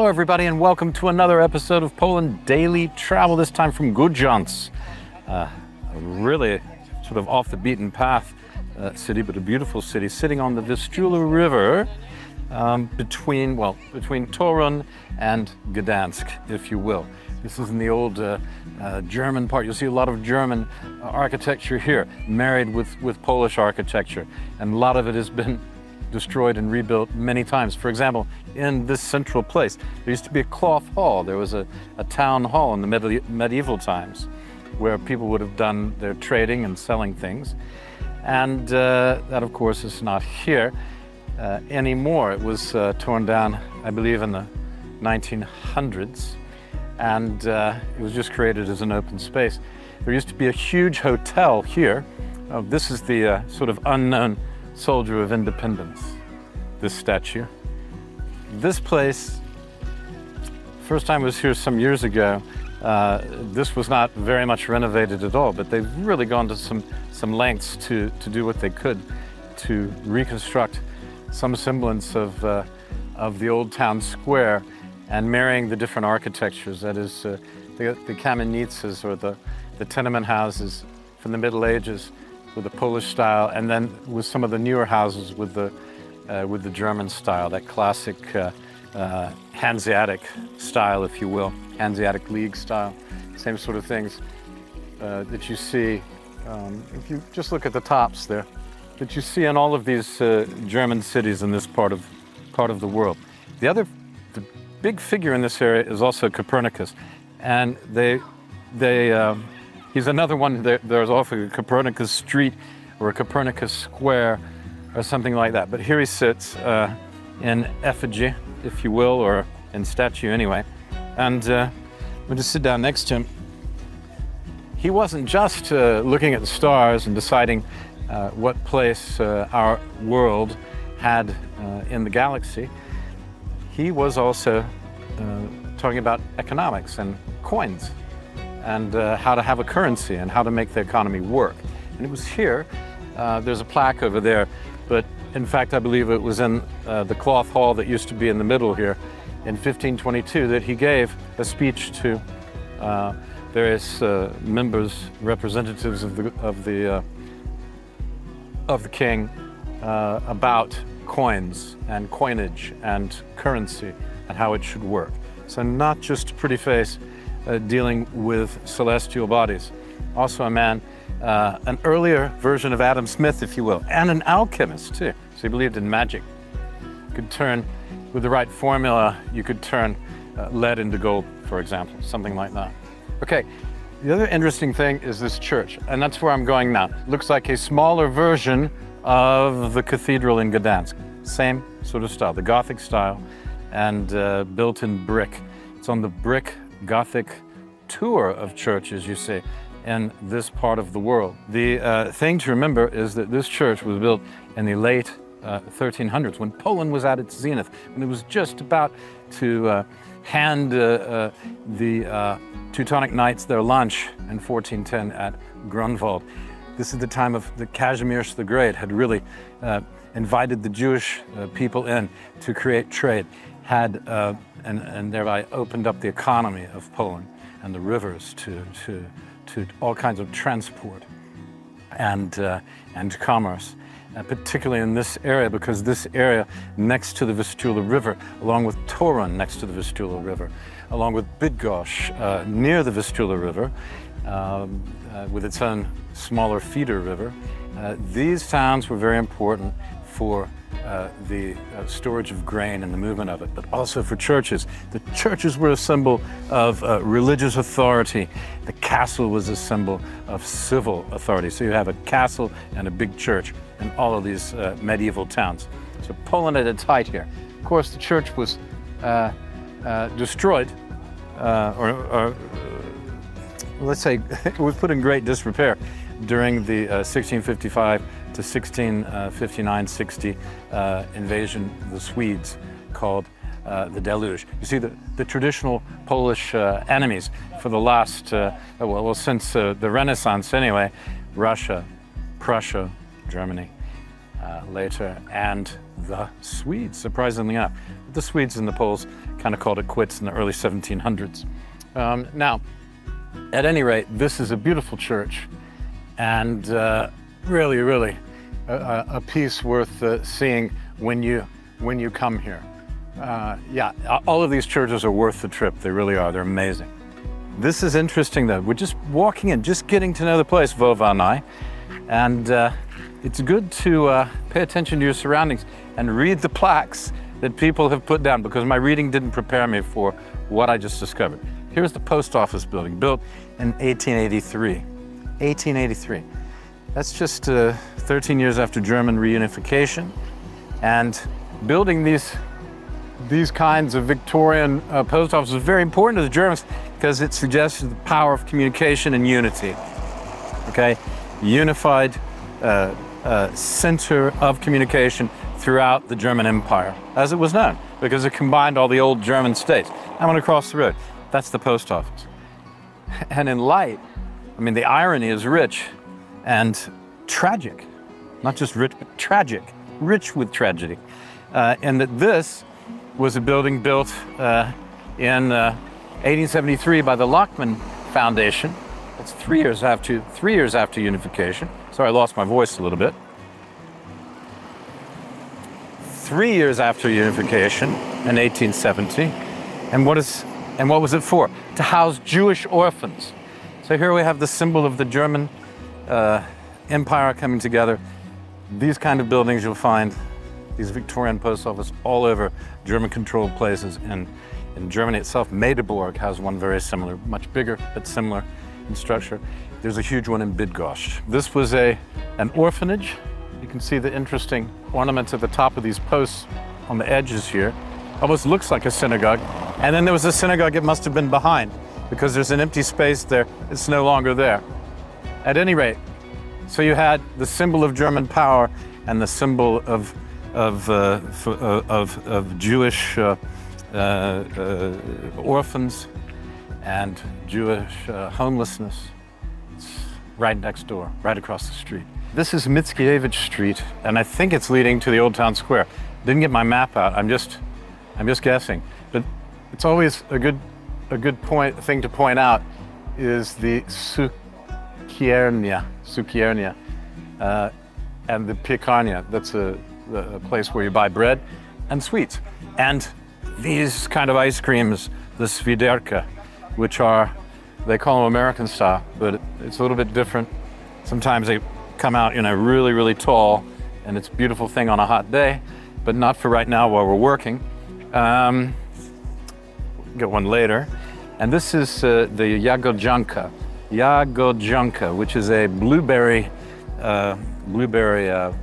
Hello everybody and welcome to another episode of Poland Daily Travel, this time from Grudziądz. A really sort of off the beaten path city, but a beautiful city sitting on the Vistula River between Torun and Gdansk, if you will. This is in the old German part. You'll see a lot of German architecture here, married with Polish architecture, and a lot of it has been destroyed and rebuilt many times. For example, in this central place, there used to be a cloth hall. There was a town hall in the medieval times where people would have done their trading and selling things. And that, of course, is not here anymore. It was torn down, I believe, in the 1900s, and it was just created as an open space. There used to be a huge hotel here. This is the sort of unknown soldier of independence, this statue. This place, first time I was here some years ago, this was not very much renovated at all, but they've really gone to some lengths to do what they could to reconstruct some semblance of the old town square and marrying the different architectures. That is, the kamienicas, or the tenement houses from the Middle Ages, with the Polish style, and then with some of the newer houses with the German style, that classic Hanseatic style, if you will, Hanseatic League style, same sort of things that you see, if you just look at the tops there, that you see in all of these German cities in this part of the world. The big figure in this area is also Copernicus, and he's another one. There's often a Copernicus Street or a Copernicus Square or something like that. But here he sits in effigy, if you will, or in statue anyway. And I'm going to sit down next to him. He wasn't just looking at the stars and deciding what place our world had in the galaxy. He was also talking about economics and coins, and how to have a currency and how to make the economy work. And it was here, there's a plaque over there, but in fact I believe it was in the cloth hall that used to be in the middle here in 1522 that he gave a speech to various members, representatives of the king about coins and coinage and currency and how it should work. So not just a pretty face dealing with celestial bodies. Also a man, an earlier version of Adam Smith, if you will, and an alchemist too. So he believed in magic. You could turn, with the right formula, you could turn lead into gold, for example, something like that. Okay, the other interesting thing is this church, and that's where I'm going now. Looks like a smaller version of the cathedral in Gdansk. Same sort of style, the Gothic style, and built in brick. It's on the brick Gothic tour of churches, you see, in this part of the world. The thing to remember is that this church was built in the late 1300s, when Poland was at its zenith, when it was just about to hand the Teutonic Knights their lunch in 1410 at Grunwald. This is the time of the Kazimierz the Great had really invited the Jewish people in to create trade, had and thereby opened up the economy of Poland and the rivers to all kinds of transport and commerce, particularly in this area, because this area next to the Vistula River, along with Torun next to the Vistula River, along with Bydgoszcz near the Vistula River, with its own smaller feeder river, these towns were very important for the storage of grain and the movement of it, but also for churches. The churches were a symbol of religious authority. The castle was a symbol of civil authority. So you have a castle and a big church in all of these medieval towns. So Poland at its height here. Of course, the church was destroyed, or let's say it was put in great disrepair during the 1655 to 1659-60 invasion of the Swedes, called the Deluge. You see, the traditional Polish enemies for the last, since the Renaissance anyway, Russia, Prussia, Germany, later, and the Swedes, surprisingly enough. The Swedes and the Poles kind of called it quits in the early 1700s. Now, at any rate, this is a beautiful church, and really, really a piece worth seeing when you come here. Yeah, all of these churches are worth the trip. They really are. They're amazing. This is interesting, though. We're just walking in, just getting to know the place, Vova and I, and it's good to pay attention to your surroundings and read the plaques that people have put down, because my reading didn't prepare me for what I just discovered. Here's the post office building, built in 1883. 1883. That's just 13 years after German reunification. And building these kinds of Victorian post offices was very important to the Germans, because it suggested the power of communication and unity. Okay, unified center of communication throughout the German Empire, as it was known, because it combined all the old German states. I went across the road. That's the post office. And in light, I mean, the irony is rich and tragic. Not just rich, but tragic. Rich with tragedy. And that this was a building built in 1873 by the Lockman Foundation. That's 3 years after unification. Sorry, I lost my voice a little bit. 3 years after unification in 1870. And what was it for? To house Jewish orphans. So here we have the symbol of the German Empire coming together. These kind of buildings you'll find, these Victorian post office, all over German-controlled places in Germany itself. Magdeburg has one very similar, much bigger, but similar in structure. There's a huge one in Bydgoszcz. This was an orphanage. You can see the interesting ornaments at the top of these posts on the edges here. Almost looks like a synagogue. And then there was a synagogue, it must have been behind, because there's an empty space there. It's no longer there. At any rate, so you had the symbol of German power and the symbol of Jewish orphans and Jewish homelessness. It's right next door, right across the street. This is Mickiewicz Street, and I think it's leading to the Old Town Square. Didn't get my map out. I'm just guessing. But it's always a good thing to point out is the Cukiernia, and the Piekarnia. That's a place where you buy bread and sweets. And these kind of ice creams, the Swiderka, which they call them American style, but it's a little bit different. Sometimes they come out, really, really tall, and it's a beautiful thing on a hot day, but not for right now while we're working. Get one later. And this is the Jagodzianka, which is a blueberry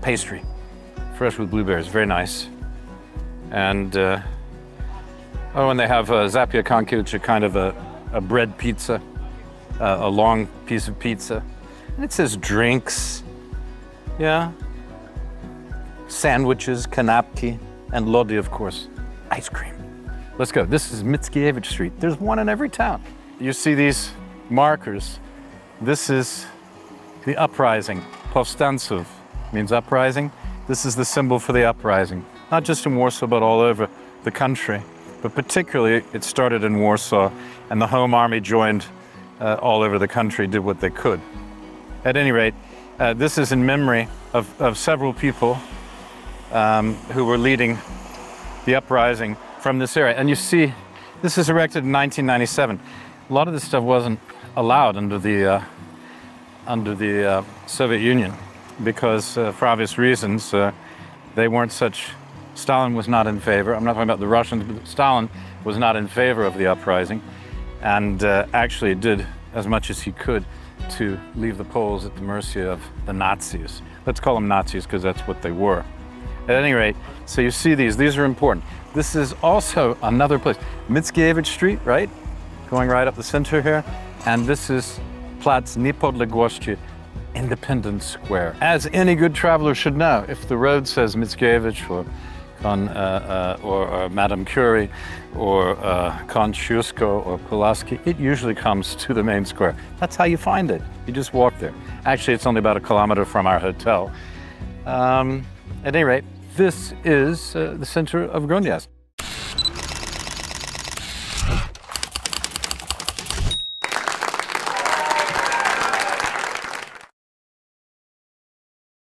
pastry, fresh with blueberries, very nice. And and they have zapiekanki, which is kind of a bread pizza, a long piece of pizza. And it says drinks, yeah, sandwiches, kanapki, and lodi, of course, ice cream. Let's go. This is Mickiewicz Street. There's one in every town. You see these markers. This is the uprising. Powstańców means uprising. This is the symbol for the uprising, not just in Warsaw, but all over the country. But particularly, it started in Warsaw, and the Home Army joined all over the country, did what they could. At any rate, this is in memory of several people who were leading the uprising from this area. And you see, this was erected in 1997. A lot of this stuff wasn't allowed under the Soviet Union because, for obvious reasons, they weren't such. Stalin was not in favor. I'm not talking about the Russians, but Stalin was not in favor of the uprising, and actually did as much as he could to leave the Poles at the mercy of the Nazis. Let's call them Nazis because that's what they were. At any rate, so you see these are important. This is also another place, Mickiewicz Street, right? Going right up the center here. And this is Plac Niepodległości, Independence Square. As any good traveler should know, if the road says Mickiewicz or Madame Curie or Kosciuszko or Pulaski, it usually comes to the main square. That's how you find it. You just walk there. Actually, it's only about 1 kilometer from our hotel. At any rate, this is the center of Grudziądz.